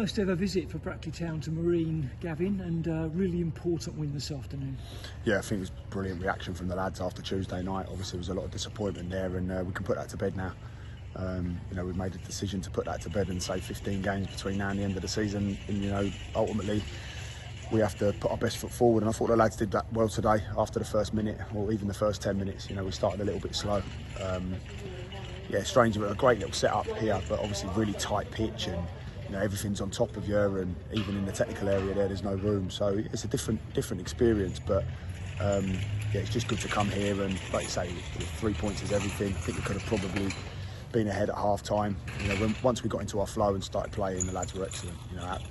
first ever visit for Brackley Town to Marine, Gavin, and a really important win this afternoon. Yeah, I think it was a brilliant reaction from the lads after Tuesday night. Obviously, there was a lot of disappointment there, and we can put that to bed now. We've made a decision to put that to bed and say 15 games between now and the end of the season. And ultimately, we have to put our best foot forward. And I thought the lads did that well today. After the first minute, or even the first 10 minutes, we started a little bit slow. Strange, a great little setup here, but obviously really tight pitch, and everything's on top of you, and even in the technical area there's no room. So it's a different experience, but it's just good to come here, and like you say, 3 points is everything. I think we could have probably been ahead at half time. Once we got into our flow and started playing, the lads were excellent.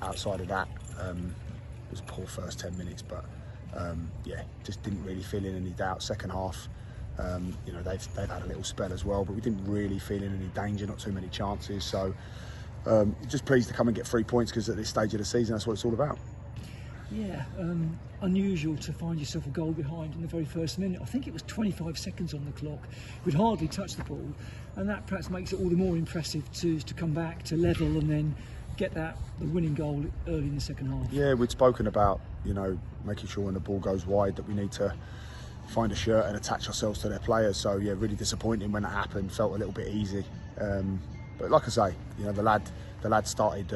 Outside of that, it was a poor first 10 minutes, but just didn't really feel in any doubt. Second half, they've had a little spell as well, but we didn't really feel in any danger, not too many chances. So just pleased to come and get 3 points, because at this stage of the season, that's what it's all about. Yeah, unusual to find yourself a goal behind in the very first minute. I think it was 25 seconds on the clock. We'd hardly touched the ball, and that perhaps makes it all the more impressive to come back, to level, and then get the winning goal early in the second half. Yeah, we'd spoken about making sure when the ball goes wide that we need to find a shirt and attach ourselves to their players. So yeah, really disappointing when that happened. Felt a little bit easy, but like I say, the lad started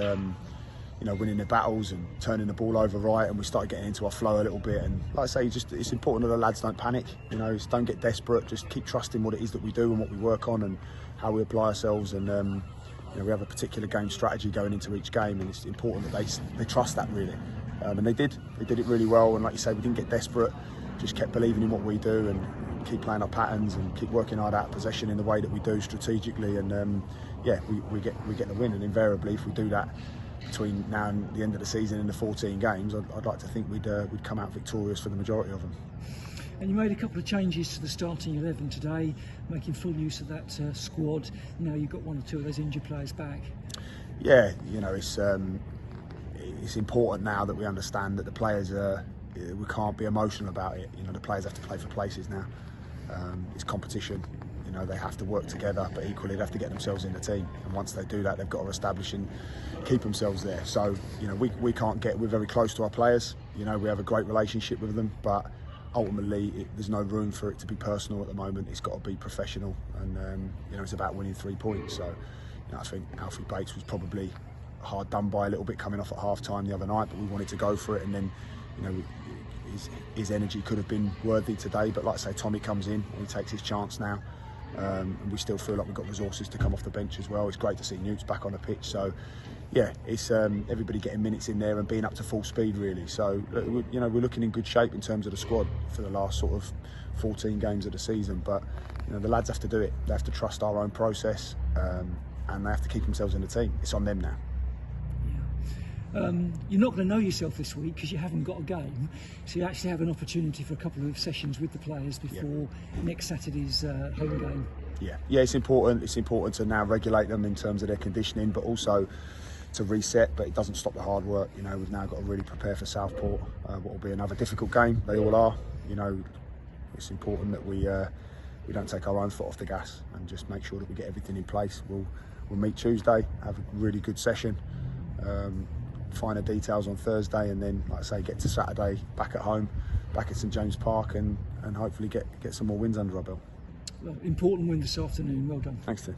winning their battles and turning the ball over right, and we started getting into our flow a little bit. And like I say, it's important that the lads don't panic. Don't get desperate. Just keep trusting what it is that we do and what we work on and how we apply ourselves. And we have a particular game strategy going into each game, and it's important that they trust that, really. And they did it really well. And like you say, we didn't get desperate. Just kept believing in what we do and keep playing our patterns and keep working hard out of possession in the way that we do strategically. And we get the win. And invariably, if we do that between now and the end of the season in the 14 games, I'd like to think we'd come out victorious for the majority of them. And you made a couple of changes to the starting 11 today, making full use of that squad. Now you've got one or two of those injured players back. Yeah, it's important now that we understand that the players we can't be emotional about it. The players have to play for places now. It's competition. They have to work together, but equally they have to get themselves in the team. And once they do that, they've got to establish and keep themselves there. So, we can't get. We're very close to our players. We have a great relationship with them, but ultimately there's no room for it to be personal at the moment. It's got to be professional, and it's about winning 3 points. So, I think Alfie Bates was probably hard done by a little bit coming off at half time the other night, but we wanted to go for it, and then his energy could have been worthy today. But like I say, Tommy comes in and he takes his chance now. And we still feel like we've got resources to come off the bench as well. It's great to see Newt's back on the pitch. So yeah, it's everybody getting minutes in there and being up to full speed, really. So we're looking in good shape in terms of the squad for the last sort of 14 games of the season. But the lads have to do it. They have to trust our own process, and they have to keep themselves in the team. It's on them now. You're not going to know yourself this week because you haven't got a game, so you actually have an opportunity for a couple of sessions with the players before next Saturday's home game. Yeah, it's important. It's important to now regulate them in terms of their conditioning, but also to reset. But it doesn't stop the hard work. We've now got to really prepare for Southport. What will be another difficult game. They all are. It's important that we don't take our own foot off the gas and just make sure that we get everything in place. We'll meet Tuesday, have a really good session. Finer details on Thursday, and then, like I say, get to Saturday back at home, back at St James Park, and hopefully get some more wins under our belt. Well, important win this afternoon. Well done. Thanks, Tim.